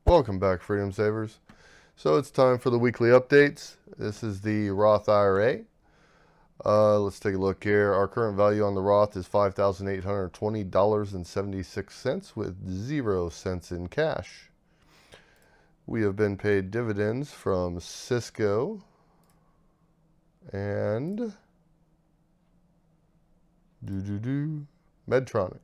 Welcome back, Freedom Savers. So it's time for the weekly updates. This is the Roth IRA. Let's take a look here. Our current value on the Roth is $5,820.76 with 0 cents in cash. We have been paid dividends from Cisco and Medtronic.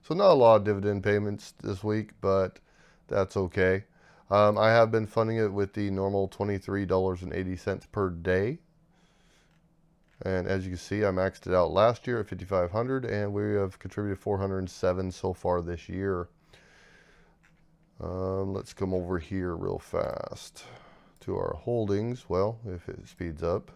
So not a lot of dividend payments this week, but that's okay. I have been funding it with the normal $23.80 per day. And as you can see, I maxed it out last year at $5,500, and we have contributed $407 so far this year. Let's come over here real fast to our holdings. Well, if it speeds up.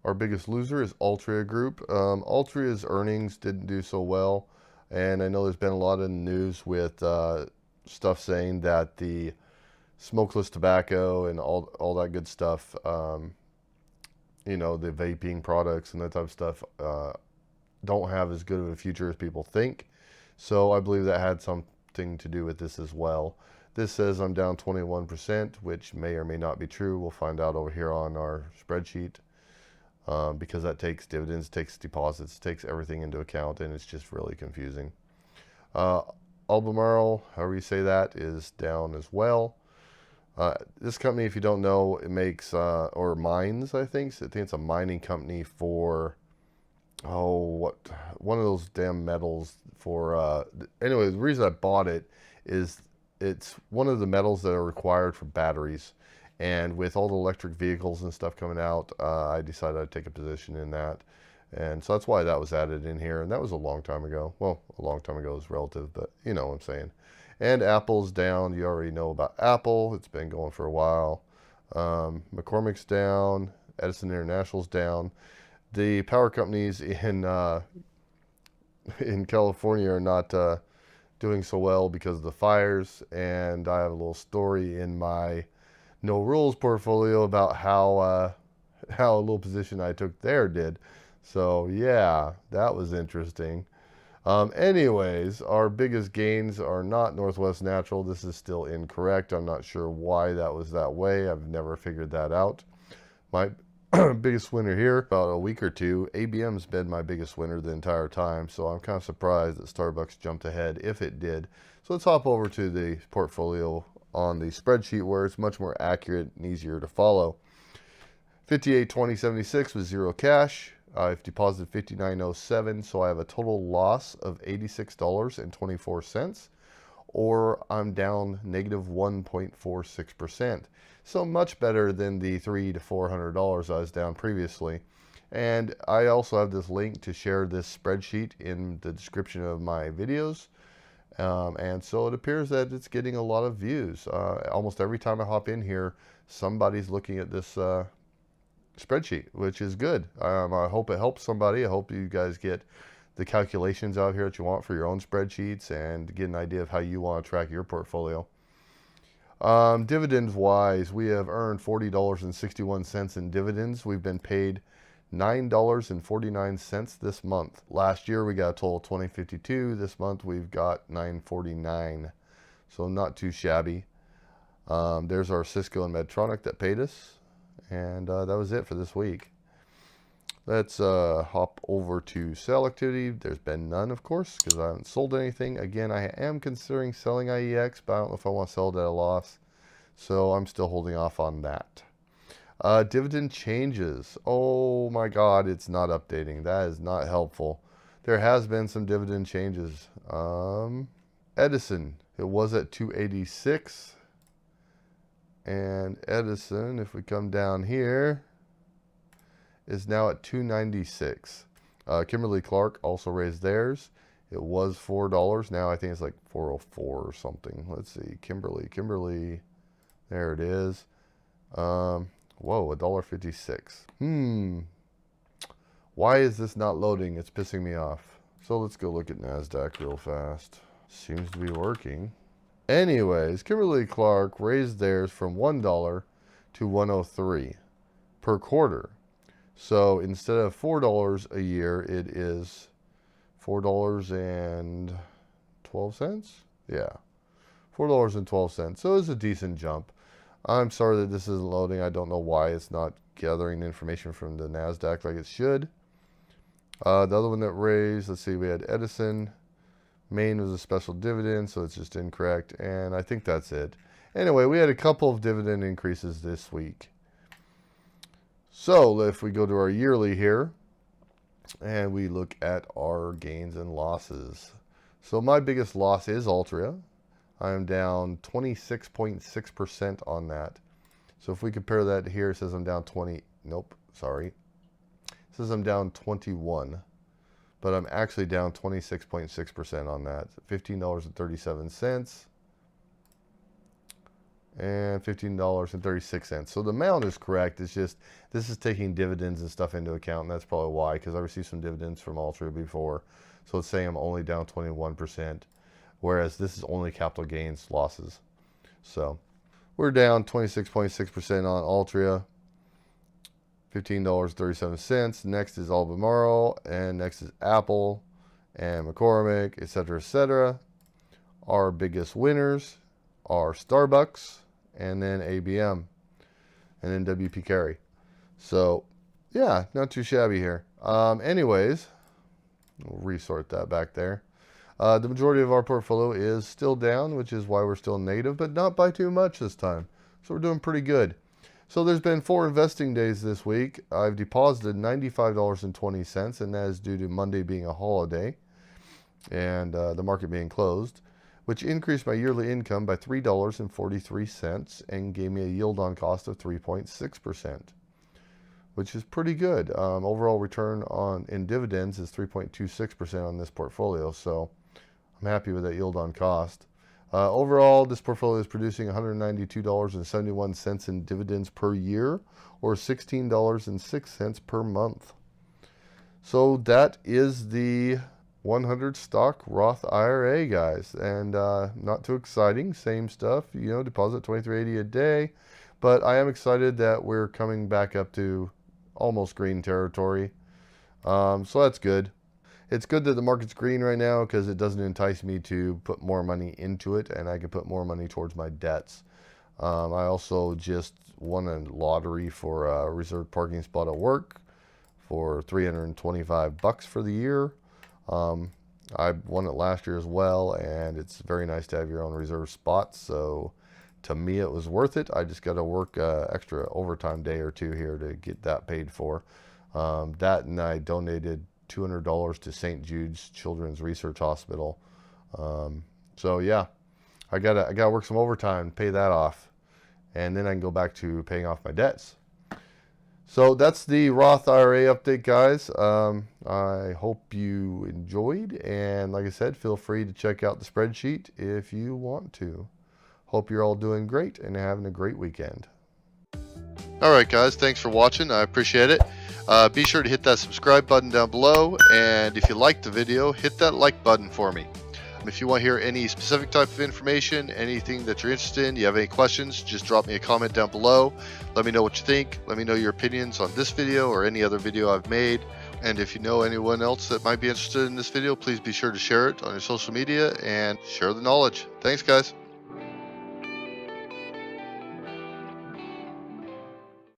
Our biggest loser is Altria Group. Altria's earnings didn't do so well. And I know there's been a lot in the news with stuff saying that the smokeless tobacco and all that good stuff, you know, the vaping products and that type of stuff don't have as good of a future as people think. So I believe that had something to do with this as well. This says I'm down 21%, which may or may not be true. We'll find out over here on our spreadsheet. Because that takes dividends, takes deposits, takes everything into account, and it's just really confusing. Albemarle, however you say that, is down as well. This company, if you don't know, it makes, or mines, I think it's a mining company for, one of those damn metals for, anyway, the reason I bought it is it's one of the metals that are required for batteries. And with all the electric vehicles and stuff coming out, I decided I'd take a position in that. And so that's why that was added in here. And that was a long time ago. Well, a long time ago is relative, but you know what I'm saying. And Apple's down. You already know about Apple. It's been going for a while. McCormick's down. Edison International's down. The power companies in California are not doing so well because of the fires. And I have a little story in my no rules portfolio about how a little position I took there did. So yeah, that was interesting. Anyways, our biggest gains are not Northwest Natural. This is still incorrect. I'm not sure why that was that way. I've never figured that out. My biggest winner here, about a week or two, ABM's been my biggest winner the entire time. So I'm kind of surprised that Starbucks jumped ahead if it did. So let's hop over to the portfolio on the spreadsheet where it's much more accurate and easier to follow. 58.2076 with 0 cash. I've deposited 59.07, so I have a total loss of $86.24, or I'm down negative 1.46%. So much better than the $300 to $400 I was down previously. And I also have this link to share this spreadsheet in the description of my videos. And so it appears that it's getting a lot of views. Almost every time I hop in here, somebody's looking at this spreadsheet, which is good. I hope it helps somebody. I hope you guys get the calculations out here that you want for your own spreadsheets and get an idea of how you want to track your portfolio. Dividends wise, we have earned $40.61 in dividends. We've been paid $9.49 this month. Last year we got a total of $20.52. This month we've got $9.49, so not too shabby. There's our Cisco and Medtronic that paid us, and that was it for this week. Let's hop over to sell activity. There's been none, of course, because I haven't sold anything. Again, I am considering selling IEX, but I don't know if I want to sell it at a loss, so I'm still holding off on that. Dividend changes. Oh my God, it's not updating. That is not helpful. There has been some dividend changes. Edison, it was at 286. And Edison, if we come down here, is now at 296. Kimberly-Clark also raised theirs. It was $4. Now I think it's like 404 or something. Let's see. Kimberly. There it is. Whoa, $1.56. Why is this not loading? It's pissing me off. So let's go look at NASDAQ real fast. Seems to be working. Anyways, Kimberly-Clark raised theirs from $1 to $1.03 per quarter. So instead of $4 a year, it is $4.12. Yeah, $4.12. So it's a decent jump. I'm sorry that this isn't loading. I don't know why it's not gathering information from the NASDAQ like it should. The other one that raised, let's see, we had Edison. Maine was a special dividend, so it's just incorrect. And I think that's it. Anyway, we had a couple of dividend increases this week. So if we go to our yearly here, and we look at our gains and losses. So my biggest loss is Altria. I am down 26.6% on that. So if we compare that here, it says I'm down 20. Nope, sorry. It says I'm down 21. But I'm actually down 26.6% on that. $15.37 and $15.36. So the amount is correct. It's just this is taking dividends and stuff into account, and that's probably why, because I received some dividends from Altria before. So it's saying I'm only down 21%, whereas this is only capital gains losses. So we're down 26.6% on Altria. $15.37. Next is Albemarle, and next is Apple and McCormick, etc., etc. Our biggest winners are Starbucks, and then ABM, and then WP Carey. So yeah, not too shabby here. Anyways, we'll resort that back there. The majority of our portfolio is still down, which is why we're still negative, but not by too much this time. So we're doing pretty good. So there's been 4 investing days this week. I've deposited $95.20, and that is due to Monday being a holiday and the market being closed, which increased my yearly income by $3.43 and gave me a yield on cost of 3.6%, which is pretty good. Overall return in dividends is 3.26% on this portfolio, so I'm happy with that yield on cost. Overall, this portfolio is producing $192.71 in dividends per year, or $16.06 per month. So that is the 100 stock Roth IRA, guys, and not too exciting. Same stuff, you know, deposit $23.80 a day, but I am excited that we're coming back up to almost green territory. So that's good. It's good that the market's green right now because it doesn't entice me to put more money into it, and I can put more money towards my debts. I also just won a lottery for a reserved parking spot at work for $325 for the year. I won it last year as well, and it's very nice to have your own reserved spots. So to me, it was worth it. I just got to work extra overtime day or two here to get that paid for. That, and I donated $200 to St. Jude's Children's Research Hospital. So yeah, I gotta work some overtime, pay that off, and then I can go back to paying off my debts. So that's the Roth IRA update, guys. I hope you enjoyed, and like I said, feel free to check out the spreadsheet if you want to. Hope you're all doing great and having a great weekend. All right, guys, thanks for watching. I appreciate it. Be sure to hit that subscribe button down below, and if you liked the video, hit that like button for me. If you want to hear any specific type of information, anything that you're interested in, you have any questions, just drop me a comment down below. Let me know what you think. Let me know your opinions on this video or any other video I've made. And if you know anyone else that might be interested in this video, please be sure to share it on your social media and share the knowledge. Thanks, guys.